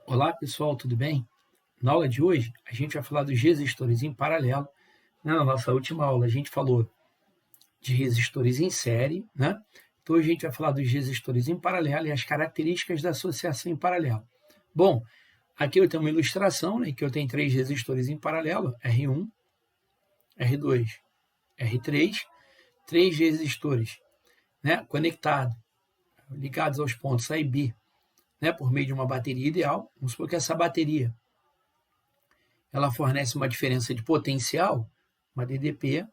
Olá pessoal, tudo bem? Na aula de hoje, a gente vai falar dos resistores em paralelo. Na nossa última aula, a gente falou de resistores em série, né? Então, hoje a gente vai falar dos resistores em paralelo e as características da associação em paralelo. Bom, aqui eu tenho uma ilustração, né, que eu tenho três resistores em paralelo, R1, R2, R3, três resistores, né, conectados, ligados aos pontos A e B, né, por meio de uma bateria ideal. Vamos supor que essa bateria ela fornece uma diferença de potencial, uma DDP,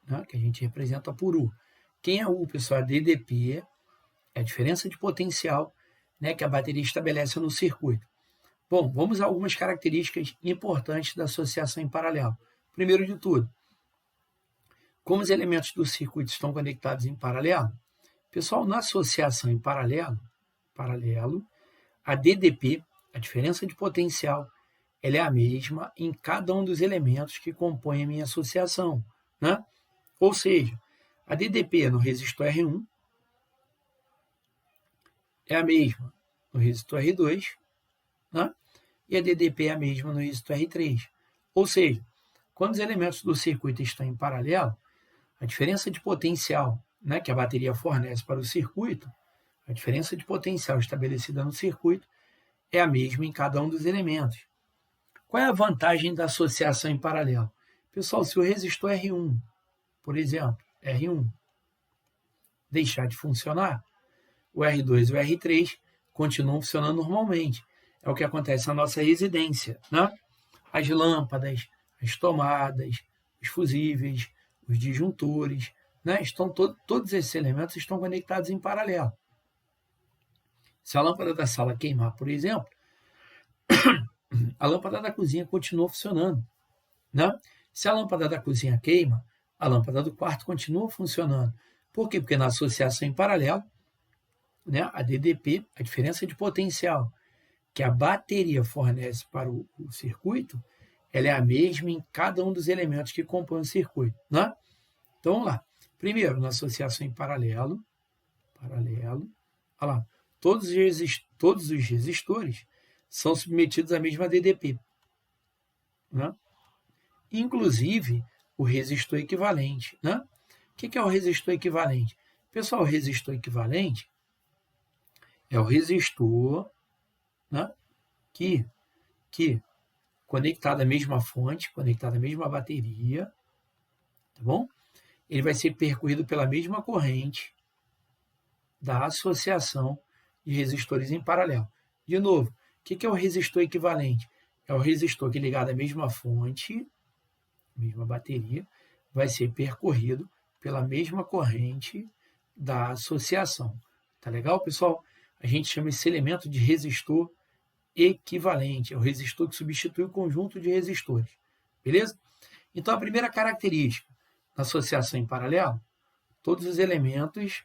né, que a gente representa por U. Quem é U, pessoal? A DDP é a diferença de potencial, né, que a bateria estabelece no circuito. Bom, vamos a algumas características importantes da associação em paralelo. Primeiro de tudo, como os elementos do circuito estão conectados em paralelo, pessoal, na associação em paralelo, a DDP, a diferença de potencial, ela é a mesma em cada um dos elementos que compõem a minha associação, né? Ou seja, a DDP no resistor R1 é a mesma no resistor R2, né? E a DDP é a mesma no resistor R3. Ou seja, quando os elementos do circuito estão em paralelo, a diferença de potencial, né, que a bateria fornece para o circuito, a diferença de potencial estabelecida no circuito é a mesma em cada um dos elementos. Qual é a vantagem da associação em paralelo? Pessoal, se o resistor R1, por exemplo, R1, deixar de funcionar, o R2 e o R3 continuam funcionando normalmente. É o que acontece na nossa residência, né? As lâmpadas, as tomadas, os fusíveis, os disjuntores, né? Todos esses elementos estão conectados em paralelo. Se a lâmpada da sala queimar, por exemplo, a lâmpada da cozinha continua funcionando, né? Se a lâmpada da cozinha queima, a lâmpada do quarto continua funcionando. Por quê? Porque na associação em paralelo, né, a DDP, a diferença de potencial que a bateria fornece para o circuito, ela é a mesma em cada um dos elementos que compõem o circuito, né? Então, vamos lá. Primeiro, na associação em paralelo, olha lá, todos os resistores são submetidos à mesma DDP, né? Inclusive o resistor equivalente, né? O que é o resistor equivalente? Pessoal, o resistor equivalente é o resistor, né, que conectado à mesma fonte, conectado à mesma bateria, tá bom? Ele vai ser percorrido pela mesma corrente da associação de resistores em paralelo. De novo, o que é o resistor equivalente? É o resistor que, ligado à mesma fonte, mesma bateria, vai ser percorrido pela mesma corrente da associação. Tá legal, pessoal? A gente chama esse elemento de resistor equivalente. É o resistor que substitui o conjunto de resistores. Beleza? Então, a primeira característica da associação em paralelo, todos os elementos,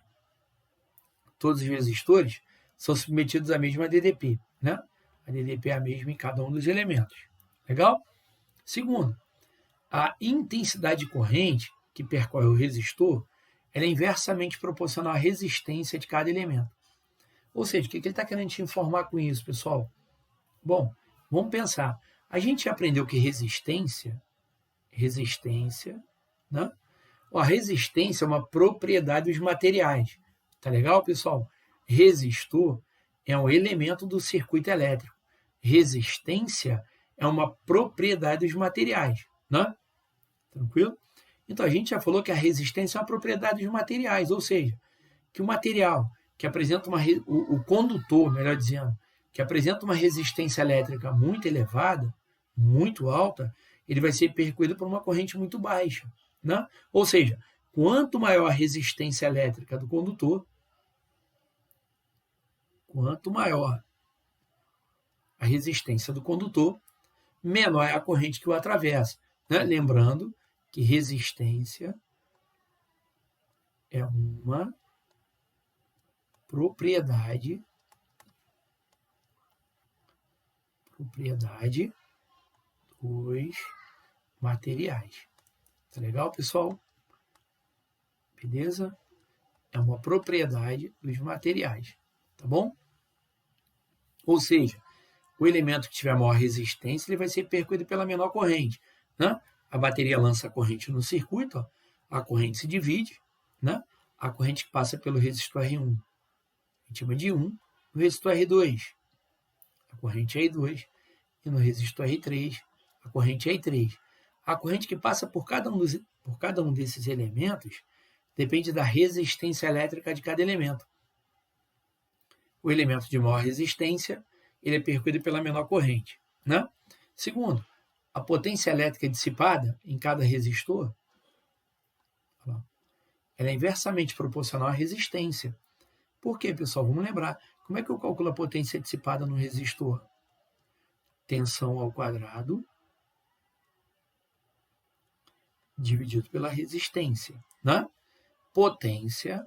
todos os resistores, são submetidos à mesma DDP, né? A DDP é a mesma em cada um dos elementos. Legal? Segundo, a intensidade de corrente que percorre o resistor ela é inversamente proporcional à resistência de cada elemento. Ou seja, o que ele está querendo te informar com isso, pessoal? Bom, vamos pensar. A gente aprendeu que resistência, né? A resistência é uma propriedade dos materiais. Tá legal, pessoal? Resistor é um elemento do circuito elétrico. Resistência é uma propriedade dos materiais, né? Tranquilo? Então, a gente já falou que a resistência é uma propriedade dos materiais, ou seja, que o material que apresenta o condutor, melhor dizendo, que apresenta uma resistência elétrica muito elevada, muito alta, ele vai ser percorrido por uma corrente muito baixa, né? Ou seja, quanto maior a resistência elétrica do condutor, quanto maior a resistência do condutor, menor é a corrente que o atravessa, né? Lembrando que resistência é uma propriedade dos materiais. Tá legal, pessoal? Beleza? É uma propriedade dos materiais, tá bom? Ou seja, O elemento que tiver maior resistência, ele vai ser percorrido pela menor corrente, né? A bateria lança a corrente no circuito, ó, a corrente se divide, né? A corrente que passa pelo resistor R1, a gente chama de 1, no resistor R2, a corrente é I2, e no resistor R3, a corrente é I3. A corrente que passa por cada um desses elementos depende da resistência elétrica de cada elemento. O elemento de maior resistência, ele é percorrido pela menor corrente, né? Segundo, a potência elétrica dissipada em cada resistor, ela é inversamente proporcional à resistência. Por quê, pessoal? Vamos lembrar. Como é que eu calculo a potência dissipada no resistor? Tensão ao quadrado dividido pela resistência, né? Potência,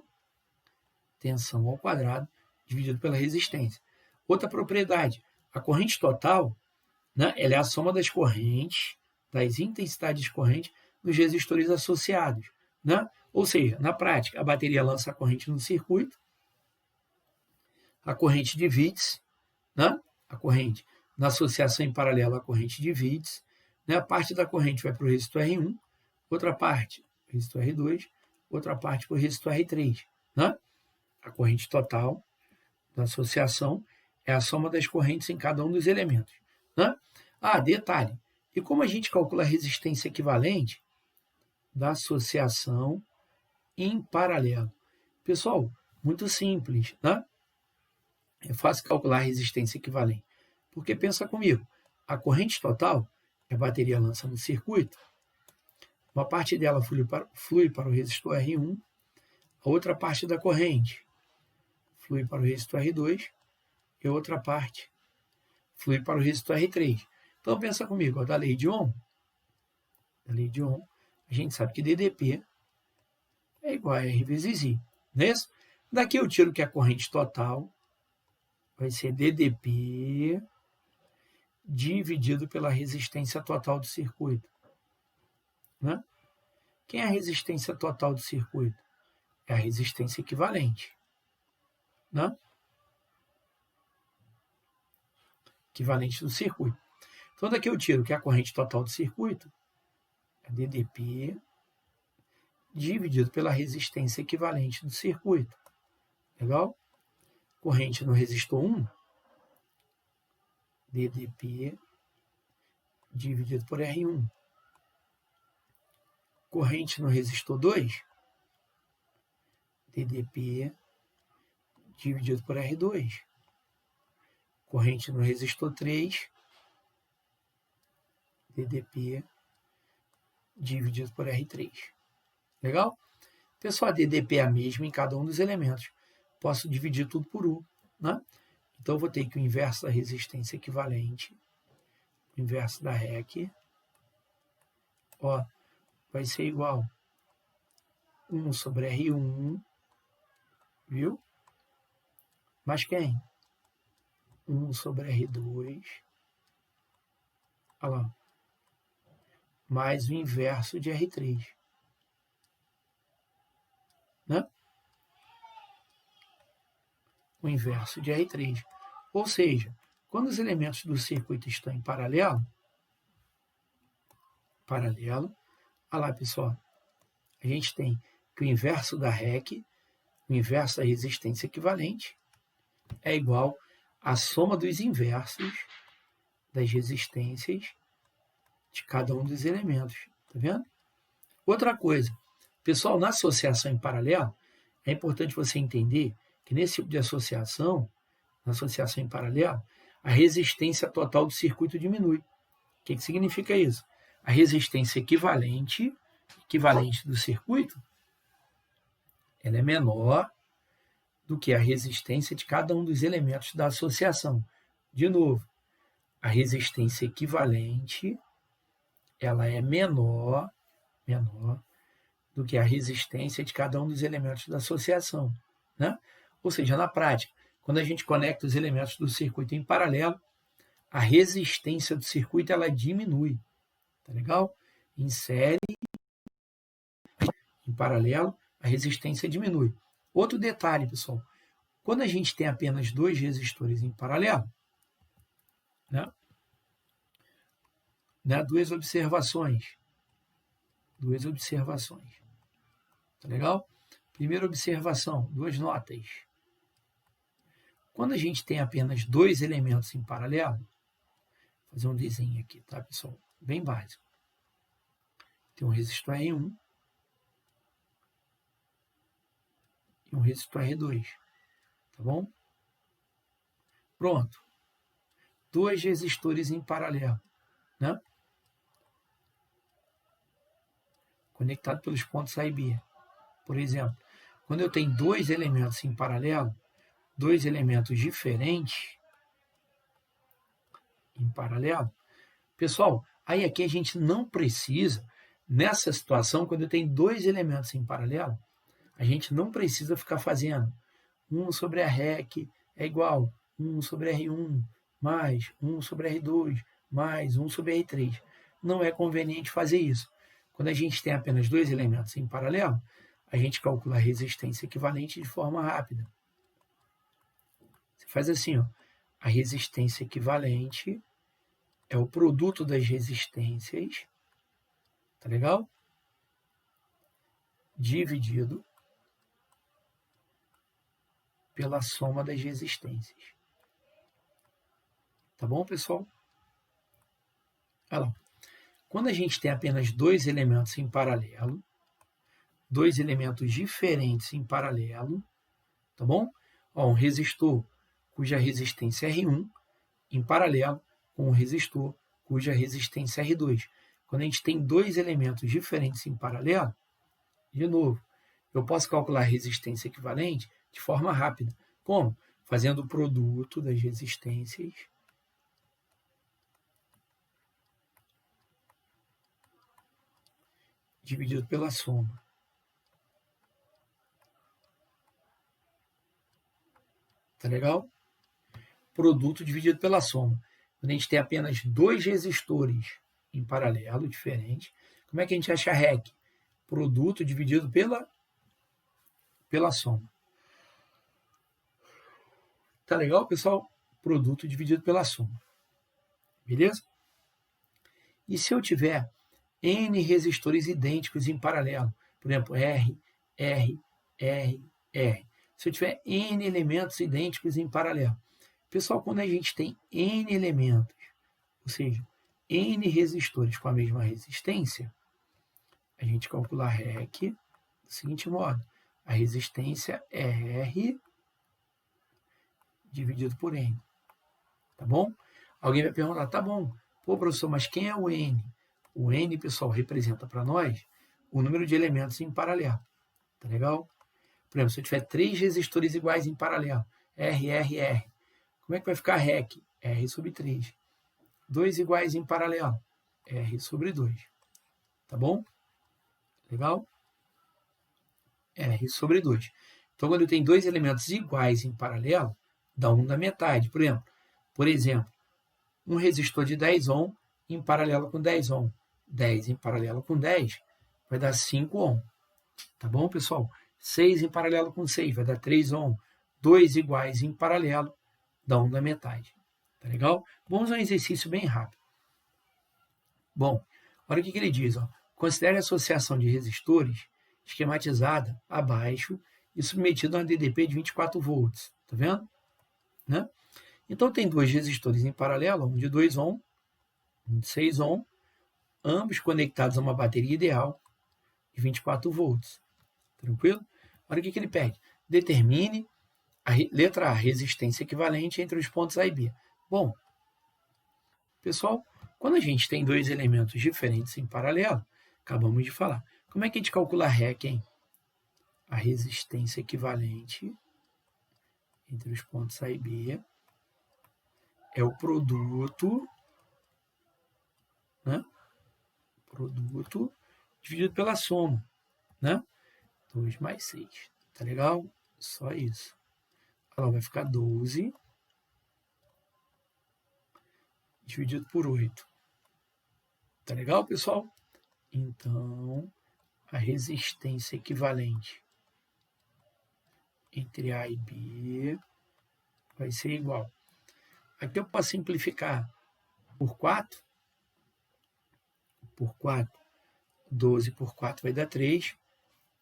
tensão ao quadrado dividido pela resistência. Outra propriedade, a corrente total, né, ela é a soma das correntes, das intensidades de corrente nos resistores associados, né? Ou seja, na prática, a bateria lança a corrente no circuito, a corrente divide-se, né? A corrente, na associação em paralelo, a corrente divide-se, né? A parte da corrente vai para o resistor R1, outra parte para o resistor R2, outra parte para o resistor R3, né? A corrente total da associação é a soma das correntes em cada um dos elementos, né? Ah, detalhe, e como a gente calcula a resistência equivalente da associação em paralelo? Pessoal, muito simples, né? É fácil calcular a resistência equivalente, porque pensa comigo, a corrente total que a bateria lança no circuito, uma parte dela flui para o resistor R1, a outra parte da corrente flui para o resistor R2 e a outra parte flui para o resistor R3. Então pensa comigo, ó, da lei de Ohm, a gente sabe que DDP é igual a R vezes I, não é isso? Daqui eu tiro que a corrente total vai ser DDP dividido pela resistência total do circuito, né? Quem é a resistência total do circuito? É a resistência equivalente, né? Equivalente do circuito. Então, daqui eu tiro que a corrente total do circuito é DDP dividido pela resistência equivalente do circuito. Legal? Corrente no resistor 1, DDP dividido por R1. Corrente no resistor 2, DDP dividido por R2. Corrente no resistor 3, DDP dividido por R3. Legal? Pessoal, a DDP é a mesma em cada um dos elementos. Posso dividir tudo por 1, né? Então, eu vou ter que o inverso da resistência equivalente, o inverso da REC, ó, vai ser igual a 1 sobre R1, viu? Mas quem? 1 sobre R2, olha lá, mais o inverso de R3, né? O inverso de R3. Ou seja, quando os elementos do circuito estão em paralelo, olha lá, pessoal, a gente tem que o inverso da REC, o inverso da resistência equivalente, é igual à soma dos inversos das resistências de cada um dos elementos. Tá vendo? Outra coisa, pessoal, na associação em paralelo, é importante você entender que nesse tipo de associação, na associação em paralelo, a resistência total do circuito diminui. O que significa isso? A resistência equivalente do circuito, ela é menor do que a resistência de cada um dos elementos da associação. De novo, a resistência equivalente, ela é menor do que a resistência de cada um dos elementos da associação, né? Ou seja, na prática, quando a gente conecta os elementos do circuito em paralelo, a resistência do circuito ela diminui. Tá legal? Em série, em paralelo, a resistência diminui. Outro detalhe, pessoal, quando a gente tem apenas 2 resistores em paralelo, né? Duas observações. Tá legal? Primeira observação, 2 notas. Quando a gente tem apenas 2 elementos em paralelo, vou fazer um desenho aqui, tá, pessoal? Bem básico. Tem um resistor R1 e um resistor R2, tá bom? Pronto. 2 resistores em paralelo, né? Conectado pelos pontos A e B. Por exemplo, quando eu tenho 2 elementos em paralelo, 2 elementos diferentes em paralelo, pessoal, aí aqui a gente não precisa, nessa situação, quando eu tenho 2 elementos em paralelo, a gente não precisa ficar fazendo 1 sobre a REC é igual 1 sobre R1 mais 1 sobre R2 mais 1 sobre R3. Não é conveniente fazer isso. Quando a gente tem apenas 2 elementos em paralelo, a gente calcula a resistência equivalente de forma rápida. Você faz assim, ó, a resistência equivalente é o produto das resistências, tá legal? Dividido pela soma das resistências. Tá bom, pessoal? Olha lá. Quando a gente tem apenas 2 elementos em paralelo, 2 elementos diferentes em paralelo, tá bom? Ó, um resistor cuja resistência é R1 em paralelo com um resistor cuja resistência é R2. Quando a gente tem 2 elementos diferentes em paralelo, de novo, eu posso calcular a resistência equivalente de forma rápida. Como? Fazendo o produto das resistências dividido pela soma. Tá legal? Produto dividido pela soma. Quando a gente tem apenas 2 resistores em paralelo, diferentes, como é que a gente acha a REC? Produto dividido pela soma. Tá legal, pessoal? Produto dividido pela soma. Beleza? E se eu tiver N resistores idênticos em paralelo, por exemplo, R. Se eu tiver N elementos idênticos em paralelo. Pessoal, quando a gente tem N elementos, ou seja, N resistores com a mesma resistência, a gente calcula a REC do seguinte modo. A resistência é R dividido por N. Tá bom? Alguém vai perguntar, tá bom, pô, professor, mas quem é o N? O N, pessoal, representa para nós o número de elementos em paralelo. Tá legal? Por exemplo, se eu tiver 3 resistores iguais em paralelo, R, como é que vai ficar a REC? R sobre 3. 2 iguais em paralelo, R sobre 2. Tá bom? Legal? R sobre 2. Então, quando eu tenho 2 elementos iguais em paralelo, dá 1 da metade. Por exemplo, um resistor de 10 ohm em paralelo com 10 ohm. 10 em paralelo com 10 vai dar 5 ohm. Tá bom, pessoal? 6 em paralelo com 6 vai dar 3 ohm. 2 iguais em paralelo dá 1 da metade. Tá legal? Vamos a um exercício bem rápido. Bom, olha o que ele diz. Ó. Considere a associação de resistores esquematizada abaixo e submetida a uma DDP de 24 volts. Tá vendo? Né? Então, tem 2 resistores em paralelo, um de 2 ohm, um de 6 ohm, ambos conectados a uma bateria ideal de 24 volts. Tranquilo? Olha o que ele pede. Determine letra A, resistência equivalente entre os pontos A e B. Bom, pessoal, quando a gente tem 2 elementos diferentes em paralelo, acabamos de falar. Como é que a gente calcula a REC, hein? A resistência equivalente entre os pontos A e B é o produto, né? Produto dividido pela soma, né? 2 mais 6. Tá legal? Só isso. Ela vai ficar 12 dividido por 8. Tá legal, pessoal? Então, a resistência equivalente entre A e B vai ser igual. Aqui eu posso simplificar. por 4, 12 por 4 vai dar 3,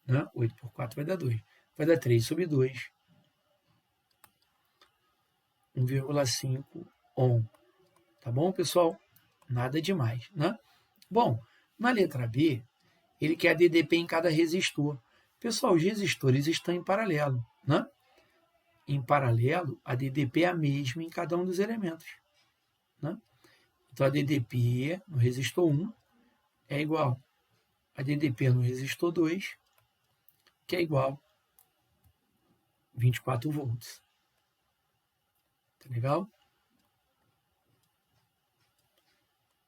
né? 8 por 4 vai dar 2. Vai dar 3 sobre 2. 1,5 ohm. Tá bom, pessoal? Nada demais, né? Bom, na letra B, ele quer a DDP em cada resistor. Pessoal, os resistores estão em paralelo, né? Em paralelo, a DDP é a mesma em cada um dos elementos, né? Então, a DDP no resistor 1 é igual a DDP no resistor 2, que é igual a 24 volts. Tá legal?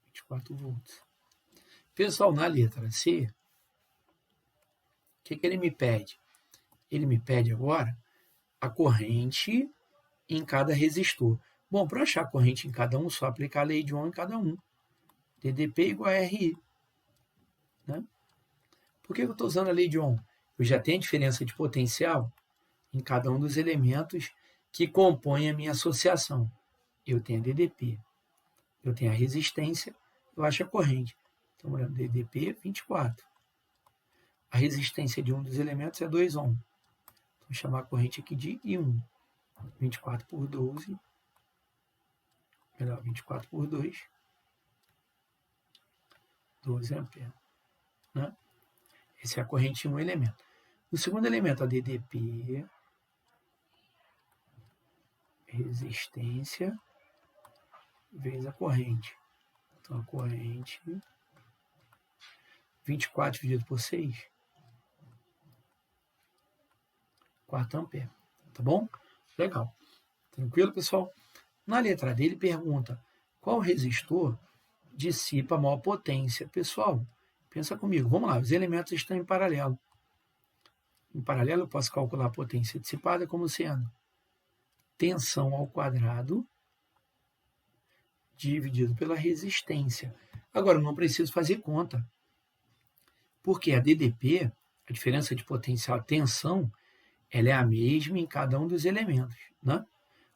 24 volts. Pessoal, na letra C, o que ele me pede? Ele me pede agora a corrente em cada resistor. Bom, para achar a corrente em cada um, só aplicar a lei de Ohm em cada um. DDP igual a RI. Né? Por que eu estou usando a lei de Ohm? Eu já tenho a diferença de potencial em cada um dos elementos que compõem a minha associação. Eu tenho a DDP, eu tenho a resistência, eu acho a corrente. Então, DDP 24. A resistência de um dos elementos é 2 ohm. Então, vou chamar a corrente aqui de I1. 24 por 12. Melhor, 24 por 2. 12 amperes. Né? Essa é a corrente em um elemento. No segundo elemento, a DDP, resistência, vezes a corrente. Então, a corrente, 24 dividido por 6, 4 amperes. Tá bom? Legal. Tranquilo, pessoal? Na letra D, ele pergunta qual resistor dissipa a maior potência. Pessoal, pensa comigo. Vamos lá, os elementos estão em paralelo. Em paralelo, eu posso calcular a potência dissipada como sendo tensão ao quadrado dividido pela resistência. Agora, eu não preciso fazer conta, porque a DDP, a diferença de potencial, a tensão, ela é a mesma em cada um dos elementos. Né?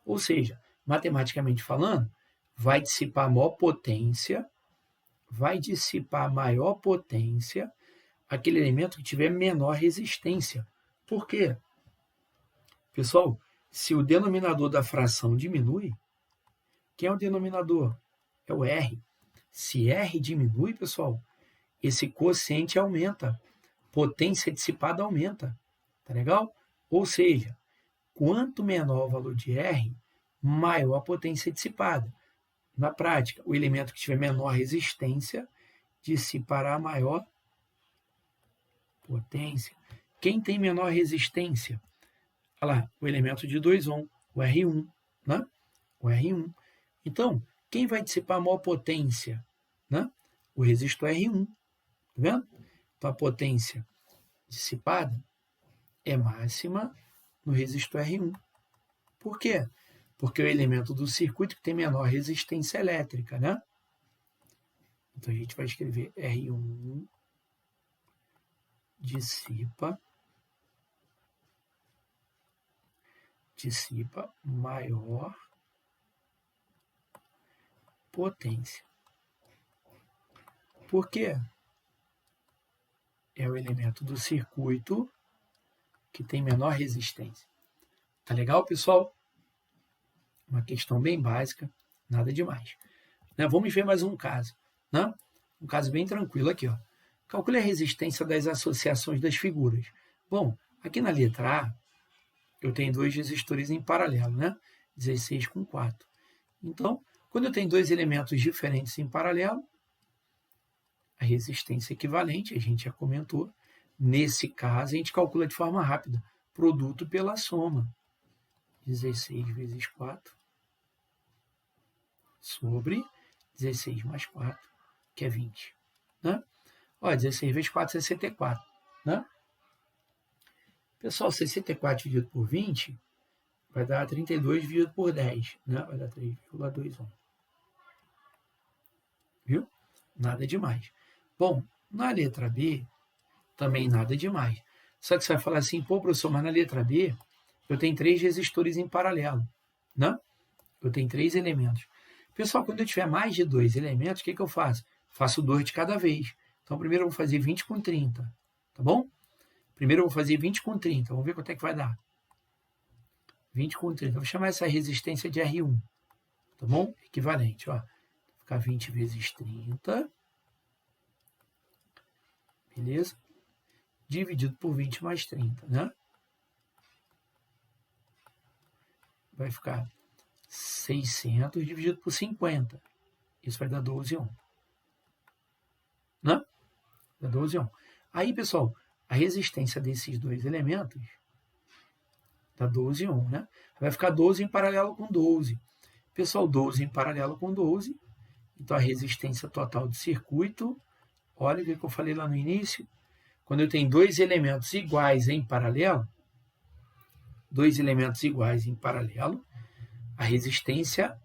Ou seja, matematicamente falando, vai dissipar a maior potência, aquele elemento que tiver menor resistência. Por quê? Pessoal, se o denominador da fração diminui, quem é o denominador? É o R. Se R diminui, pessoal, esse quociente aumenta. Potência dissipada aumenta. Tá legal? Ou seja, quanto menor o valor de R, maior a potência dissipada. Na prática, o elemento que tiver menor resistência dissipará maior potência. Quem tem menor resistência? Olha lá, o elemento de 2 ohm, o R1. Né? O R1. Então, quem vai dissipar a maior potência? Né? O resistor R1. Tá vendo? Então, a potência dissipada é máxima no resistor R1. Por quê? Porque é o elemento do circuito que tem menor resistência elétrica, né? Então, a gente vai escrever R1 dissipa maior potência. Por quê? É o elemento do circuito que tem menor resistência. Tá legal, pessoal? Uma questão bem básica, nada demais. Né? Vamos ver mais um caso. Né? Um caso bem tranquilo aqui. Ó. Calcule a resistência das associações das figuras. Bom, aqui na letra A, eu tenho dois resistores em paralelo, né? 16 com 4. Então, quando eu tenho dois elementos diferentes em paralelo, a resistência equivalente, a gente já comentou, nesse caso, a gente calcula de forma rápida, produto pela soma. 16 vezes 4 sobre 16 mais 4, que é 20. Né? Ó, 16 vezes 4 é 64. Né? Pessoal, 64 dividido por 20 vai dar 32 dividido por 10. Né? Vai dar 3,21. Viu? Nada demais. Bom, na letra B, também nada demais. Só que você vai falar assim, pô, professor, mas na letra B, eu tenho 3 resistores em paralelo. Né? Eu tenho 3 elementos. Pessoal, quando eu tiver mais de 2 elementos, o que eu faço? Faço 2 de cada vez. Então, primeiro eu vou fazer 20 com 30, tá bom? Primeiro eu vou fazer 20 com 30, vamos ver quanto é que vai dar. 20 com 30, eu vou chamar essa resistência de R1, tá bom? Equivalente, ó. Vai ficar 20 vezes 30, beleza? Dividido por 20 mais 30, né? Vai ficar 600 dividido por 50. Isso vai dar 12 ohm. Né? Dá 12 ohm. Aí, pessoal, a resistência desses dois elementos dá 12 ohm, né? Vai ficar 12 em paralelo com 12. Pessoal, 12 em paralelo com 12. Então, a resistência total do circuito, olha o que eu falei lá no início. Quando eu tenho dois elementos iguais em paralelo, a resistência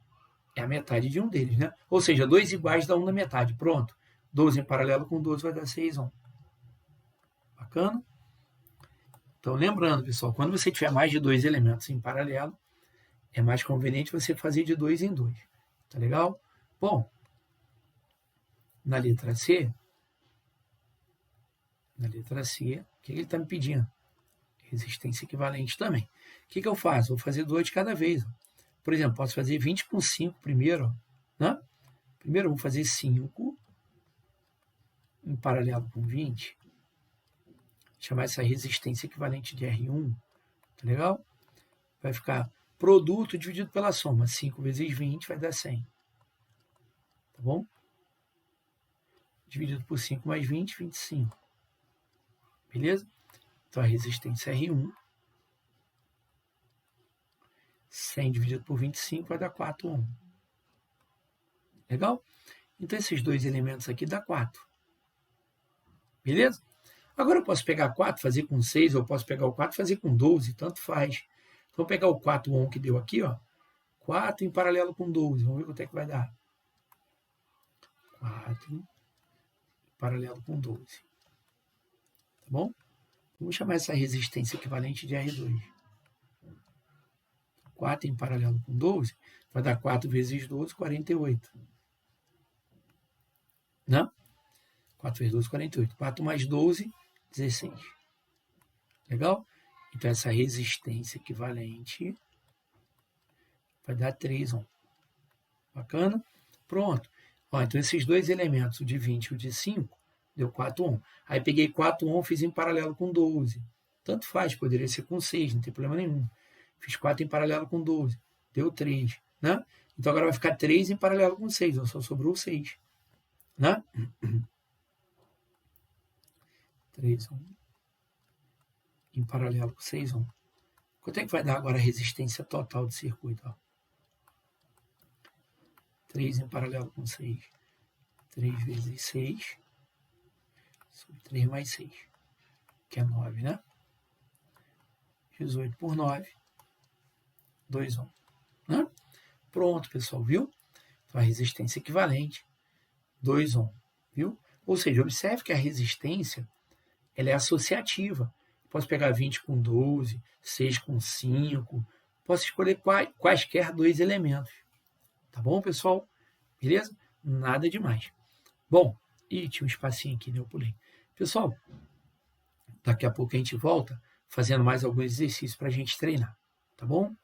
é a metade de um deles, né? Ou seja, dois iguais dá um na metade. Pronto. 12 em paralelo com 12 vai dar 6 ohm. Bacana? Então, lembrando, pessoal, quando você tiver mais de dois elementos em paralelo, é mais conveniente você fazer de 2 em 2. Tá legal? Bom, na letra C, o que ele está me pedindo? Resistência equivalente também. O que eu faço? Vou fazer 2 de cada vez. Por exemplo, posso fazer 20 com 5 primeiro. Né? Primeiro eu vou fazer 5 em paralelo com 20. Chamar essa resistência equivalente de R1. Tá legal? Vai ficar produto dividido pela soma. 5 vezes 20 vai dar 100. Tá bom? Dividido por 5 mais 20, 25. Beleza? Então, a resistência R1, 100 dividido por 25 vai dar 4 ohm. Legal? Então, esses dois elementos aqui dá 4. Beleza? Agora, eu posso pegar 4 e fazer com 6, ou eu posso pegar o 4 e fazer com 12, tanto faz. Então, vou pegar o 4 ohm que deu aqui, ó. 4 em paralelo com 12. Vamos ver quanto é que vai dar. 4 em paralelo com 12. Tá bom? Vamos chamar essa resistência equivalente de R2. 4 em paralelo com 12 vai dar 4 vezes 12, 48. Não? 4 vezes 12, 48. 4 mais 12, 16. Legal? Então, essa resistência equivalente vai dar 3 ohm. Bacana? Pronto. Ó, então, esses dois elementos, o de 20 e o de 5, deu 4 ohm. Aí, peguei 4 ohm, fiz em paralelo com 12. Tanto faz, poderia ser com 6, não tem problema nenhum. Fiz 4 em paralelo com 12. Deu 3. Né? Então, agora vai ficar 3 em paralelo com 6. Então, só sobrou 6. Né? 3 ohm em paralelo com 6 ohm. Quanto é que vai dar agora a resistência total do circuito? Ó? 3 em paralelo com 6. 3 vezes 6. Sobre 3 mais 6. Que é 9, né? 18 por 9. 2 ohm. Né? Pronto, pessoal, viu? Então, a resistência equivalente, 2 ohm. Viu? Ou seja, observe que a resistência ela é associativa. Posso pegar 20 com 12, 6 com 5. Posso escolher quaisquer dois elementos. Tá bom, pessoal? Beleza? Nada demais. Bom, tinha um espacinho aqui, né? Eu pulei. Pessoal, daqui a pouco a gente volta fazendo mais alguns exercícios para a gente treinar. Tá bom?